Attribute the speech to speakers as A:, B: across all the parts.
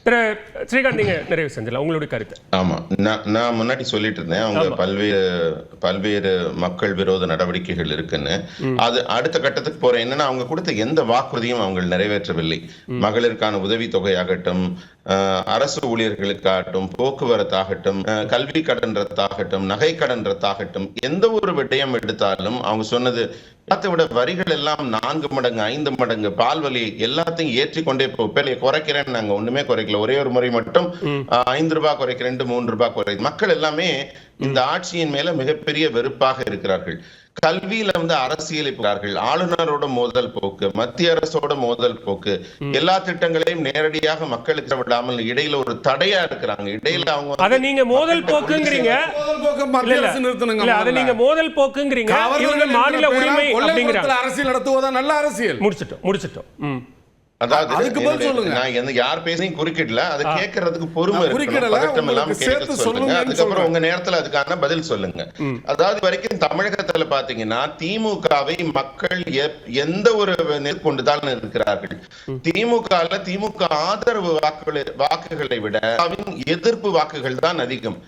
A: ஸ்ரீகாந்த், நீங்க நிறைவு செஞ்சலாம் உங்களுடைய கருத்து.
B: ஆமா, நான் முன்னாடி சொல்லிட்டு இருந்தேன் அவங்க பல்வேறு மக்கள் விரோத நடவடிக்கைகள் இருக்குன்னு. அது அடுத்த கட்டத்துக்கு போறேன். என்னன்னா, அவங்க கொடுத்த எந்த வாக்குறுதியும் அவங்க நிறைவேற்றவில்லை. மகளிருக்கான உதவி தொகையாகட்டும், அரசு ஊழியர்களுக்காகட்டும், போக்குவரத்தாகட்டும், கல்வி கடன் ரத்தாகட்டும், நகை கடன் ரத்தாகட்டும், எந்த ஒரு விடயம் எடுத்தாலும் அவங்க சொன்னது எல்லாத்தை விட வரிகள் எல்லாம் 4 மடங்கு 5 மடங்கு, பால்வலி எல்லாத்தையும் ஏற்றிக்கொண்டே குறைக்கிறேன்னு நாங்க ஒண்ணுமே குறைக்கல. ஒரே ஒரு முறை மட்டும் 5 ரூபாய் குறைக்கிறேன், 3 ரூபாய் குறைக்கிறேன். மக்கள் எல்லாமே இந்த ஆட்சியின் மேல மிகப்பெரிய வெறுப்பாக இருக்கிறார்கள். கல்வியில அரசியல் இருக்கிறார்கள். ஆளுநரோட மோதல் போக்கு, மத்திய அரசோட மோதல் போக்கு, எல்லா திட்டங்களையும் நேரடியாக மக்களுக்கு விடாமல் இடையில ஒரு தடையா இருக்கிறாங்க. இடையில அவங்க
A: அத நீங்க மோதல் போக்குங்கிறீங்க, அத நீங்க மோதல் போக்குங்கிறீங்க. இவங்க மாநில உரிமை அப்படிங்கறாங்க.
C: அரசியல் நடத்துவதா நல்ல அரசியல்
A: முடிச்சிட்டோம்.
B: அதாவது நான் யார் பேசையும் குறுக்கிடல, அதை கேட்கறதுக்கு பொறுமை இருக்கணும், பதட்டம் இல்லாம கேட்க சொல்லுங்க. அதுக்கப்புறம் உங்க நேரத்துல அதுக்கான பதில் சொல்லுங்க. அதாவது வரைக்கும் தமிழகத்துல பாத்தீங்கன்னா திமுகவை மக்கள் எந்த ஒரு கொண்டுதான் இருக்கிறார்கள். திமுக ஆதரவு வாக்குகளை விட எதிர்ப்பு வாக்குகள் தான் அதிகம்.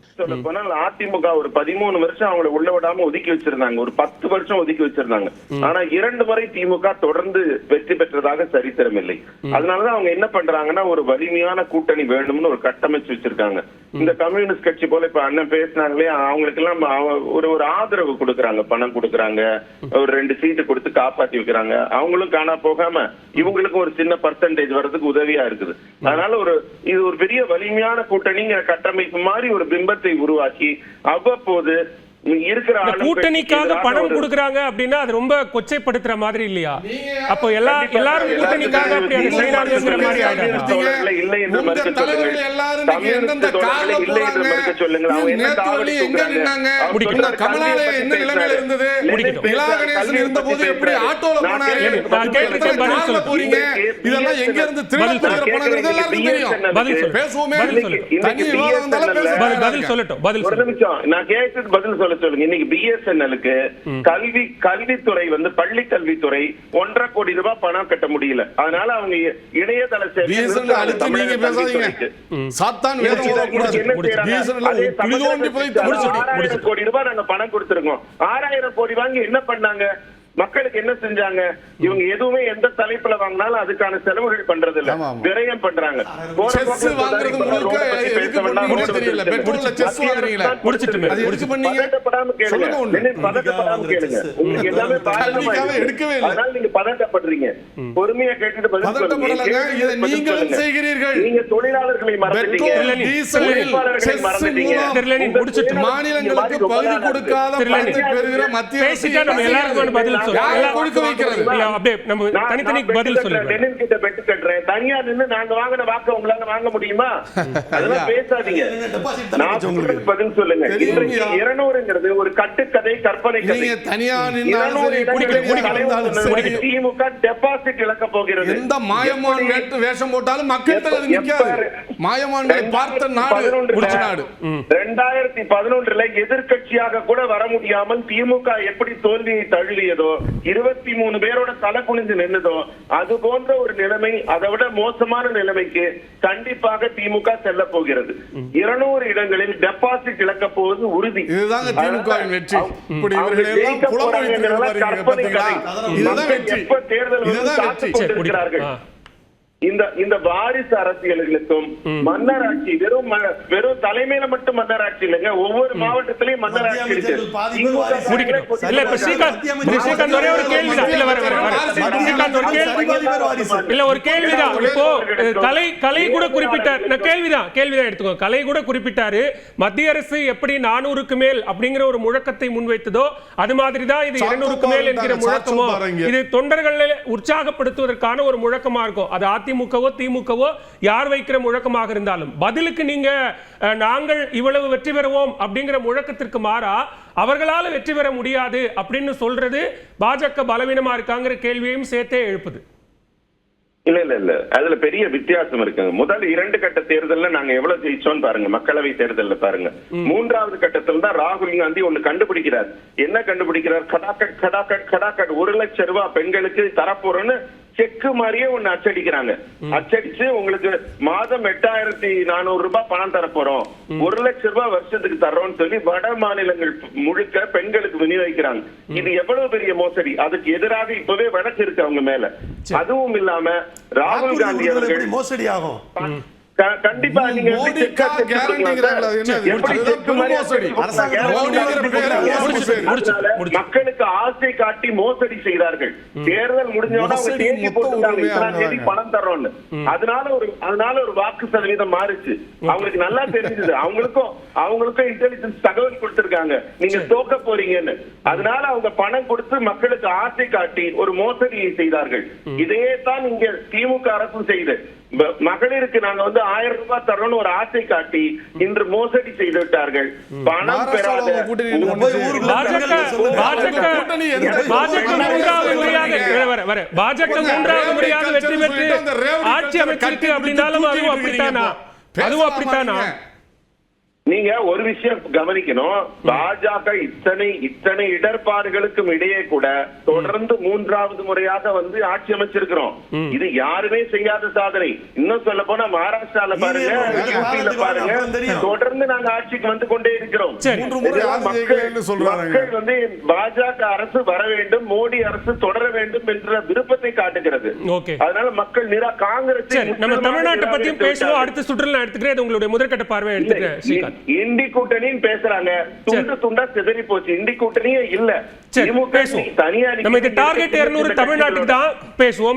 D: அதிமுக ஒரு 13 வருஷம் அவங்களை உள்ள விடாம ஒதுக்கி வச்சிருந்தாங்க, ஒரு 10 வருஷம் ஒதுக்கி வச்சிருந்தாங்க. ஆனா 2 முறை திமுக தொடர்ந்து வெற்றி பெற்றதாக சரித்திரம் இல்லை. அதனாலதான் அவங்க என்ன பண்றாங்கன்னா, ஒரு வலிமையான கூட்டணி வேணும்னு ஒரு கட்டமைச்சு வச்சிருக்காங்க. இந்த கம்யூனிஸ்ட் கட்சி போல இப்ப அண்ணன் பேசினாங்களே, அவங்களுக்கு எல்லாம் ஒரு ஆதரவு கொடுக்கறாங்க, பணம் கொடுக்கறாங்க, ஒரு 2 சீட்டு கொடுத்து காப்பாத்தி வைக்கிறாங்க. அவங்களும் காணா போகாம இவங்களுக்கும் ஒரு சின்ன பர்சன்டேஜ் வர்றதுக்கு உதவியா இருக்குது. அதனால இது ஒரு பெரிய வலிமையான கூட்டணிங்கிற கட்டமைப்பு மாதிரி ஒரு பிம்பத்தை உருவாக்கி அவ்வப்போது
A: கூட்டணிக்காக பணம் கொடுக்கறாங்க அப்படின்னா அது ரொம்ப கொச்சைப்படுத்துற மாதிரி இல்லையா? அப்போ எல்லாரும் கூட்டணிக்காக அப்படி அதை செய்யறாங்கங்கிற மாதிரி ஆயிடுச்சு.
D: இல்லை என்று மறுக்க சொல்லுங்க. எல்லாரும் எந்தெந்த கார்ல போறாங்க, அவங்க என்ன தாவடி தூக்குறாங்க,
C: கமலாலய என்ன நிலைமையில இருந்தது, நிலாகணேசன் இருந்தபோது எப்படி ஆட்டோல போனாரு, கார்ல போறீங்க, இதெல்லாம் எங்க இருந்து திருடப்படுகிற பணங்கிறது எல்லாருக்கும் தெரியும்.
A: பதில்
C: பேசுவோமே, தனி விவாதம் வந்தாலும் பேசுவோம்.
A: பதில் சொல்லட்டும்.
D: ஒரு நிமிஷம் நான் கேட்டது பதில் சொல்லுங்க. இன்னைக்கு பிஎஸ்என்எலுக்கு கல்வித்துறை பள்ளி கல்வித்துறை 1.5 கோடி ரூபாய் பணம் கட்ட முடியல. அதனால அவங்க இணையதள கோடி ரூபாய் நாங்க பணம் கொடுத்திருக்கோம். 6000 கோடி வாங்கி என்ன பண்ணாங்க, மக்களுக்கு என்ன செஞ்சாங்க? இவங்க எதுவுமே எந்த தலைப்புல வாங்கினாலும் அதுக்கான செலவுகள் பண்றது இல்ல, விரயம் பண்றாங்க. பதட்டப்படுறீங்க. பொறுமையா கேட்டுட்டு நீங்க தொழிலாளர்களை மறந்துட்டீங்க,
C: மாநிலங்களுக்கு பகுதி கொடுக்காத மத்திய
A: பதில்
D: தனியார் நின்று நாங்க வாங்கின வாக்க உங்களால வாங்க முடியுமா? அதெல்லாம் பேசாதீங்க, பதில் சொல்லுங்க. 200ங்கிறது ஒரு கட்டுக்கதை, கற்பனை கதை. திமுக டெபாசிட் இழக்க போகிறது.
C: எந்த மாயமான் வேஷம் போட்டாலும் மக்கள் நிற்காது. மாயமான்களை பார்த்த நாடு
D: 2011 எதிர்கட்சியாக கூட வர முடியாமல் திமுக எப்படி தோல்வியை தழுவியதோ, 23 பேரோட தலை குனிந்து நின்னதோ, அது போன்ற ஒரு நிலைமை, அதை விட மோசமான நிலைமைக்கு கண்டிப்பாக திமுக செல்ல போகிறது. 200 இடங்களில் டெபாசிட் இழக்க போவது உறுதி.
C: இதுதான் திமுகவின் வெற்றி. இப்படி இவர்கள் எல்லாம் புலம்பெயர்ந்து
D: கற்பனை கதை. எப்ப தேர்தல் காத்துக் கொண்டிருக்கிறார்கள். இந்த வாரிசு அரசியல்களுக்கும் மன்னராட்சி வெறும் தலைமையில மட்டும் மன்னராட்சி இல்லைங்க, ஒவ்வொரு மாவட்டத்திலையும் மன்னராட்சி இருக்கு.
A: ஒரு கேள்விதான். இப்போ கலை கூட குறிப்பிட்டார், கேள்விதான் எடுத்துக்கோ. கலை கூட குறிப்பிட்டாரு, மத்திய அரசு எப்படி 400க்கு மேல் அப்படிங்கிற ஒரு முழக்கத்தை முன்வைத்ததோ அது மாதிரிதான் இது 200க்கு மேல் என்கிற முழக்கமோ, இது தொண்டர்களை உற்சாகப்படுத்துவதற்கான ஒரு முழக்கமா இருக்கும். அது அதிமுகவோ திமுகவோ யார் வைக்கிற முழக்கமாக இருந்தாலும், பதிலுக்கு நீங்க நாங்கள் இவ்வளவு வெற்றி பெறுவோம் அப்படிங்கிற முழக்கத்திற்கு மாறா அவர்களால் வெற்றி பெற முடியாது அப்படின்னு சொல்றது பாஜக பலவீனமா இருக்காங்கிற கேள்வியையும் சேர்த்தே எழுப்புது.
D: இல்ல அதுல பெரிய வித்தியாசம் இருக்குங்க. முதல் 2 கட்ட தேர்தல்ல நாங்க எவ்வளவு ஜெயிச்சோம் பாருங்க, மக்களவை தேர்தல்ல பாருங்க. 3வது கட்டத்தில் தான் ராகுல் காந்தி ஒண்ணு கண்டுபிடிக்கிறார். என்ன கண்டுபிடிக்கிறார்? கடாக்கட் 1 லட்சம் ரூபாய் பெண்களுக்கு தரப்போறோன்னு செக்கு மாதிரியே ஒண்ணு அச்சடிக்கிறாங்க. அச்சடிச்சு உங்களுக்கு மாதம் 8,400 ரூபாய் பணம் தர போறோம், 1 லட்சம் ரூபாய் வருஷத்துக்கு தர்றோம்னு சொல்லி வட மாநிலங்கள் முழுக்க பெண்களுக்கு விநியோகிக்கிறாங்க. இது எவ்வளவு பெரிய மோசடி. அதுக்கு எதிராக இப்பவே வழக்கு இருக்கு அவங்க மேல. அதுவும் இல்லாம ராகுல் காந்தி அவர்கள்
E: மோசடி ஆகும்.
D: கண்டிப்பா நீங்க மக்களுக்கு ஆசை காட்டி மோசடி செய்தார்கள். தேர்தல் முடிஞ்சோட பணம் தர்றோம்னு. அதனால ஒரு வாக்கு சதவீதம் மாறுச்சு. அவங்களுக்கு நல்லா தெரிஞ்சது. அவங்களுக்கும் இன்டெலிஜென்ஸ் தகவல் கொடுத்திருக்காங்க நீங்க தோக்க போறீங்கன்னு. அதனால அவங்க பணம் கொடுத்து மக்களுக்கு ஆசை காட்டி ஒரு மோசடியை செய்தார்கள். இதையே தான் இங்க திமுக அரசு செய்து மகளிருக்கு நாங்க 1000 ரூபாய் தரோம்னு ஒரு ஆசை காட்டி இன்று மோசடி செய்து விட்டார்கள். பணம் பெறாத
A: பாஜக 3வது முறையாக வெற்றி பெற்று ஆட்சி அமைச்சிருக்கு அப்படின்னாலும் அதுவும் அப்படித்தானா? அதுவும் அப்படித்தானா?
D: நீங்க ஒரு விஷயம் கவனிக்கணும். பாஜக இத்தனை இடர்பாடுகளுக்கும் இடையே கூட தொடர்ந்து 3வது முறையாக ஆட்சி அமைச்சிருக்கிறோம். இது யாருமே செய்யாத சாதனை. இன்னும் சொல்ல போனா மகாராஷ்டிரால பாருங்க, யூபியில பாருங்க, தொடர்ந்து நாங்க ஆட்சிக்கு வந்து கொண்டே இருக்கிறோம். மக்கள் பாஜக அரசு வர வேண்டும், மோடி அரசு தொடர வேண்டும் என்ற விருப்பத்தை காட்டுகிறது. அதனால மக்கள் காங்கிரஸ்
A: நம்ம தமிழ்நாட்டை பத்தியும் பேசுவோம். அடுத்த சுற்றுலா எடுத்துக்கிறேன். உங்களுடைய முதற்கட்ட பார்வை எடுத்துக்கிறேன்.
D: இந்தி கூட்டணின்னு பேசுறாங்க. துண்டு துண்டா சிதறி போச்சு. இந்தி கூட்டணியே இல்ல.
A: தனியா நம்ம இது டார்கெட் 200 தமிழ்நாட்டுக்கு தான் பேசுவோம்.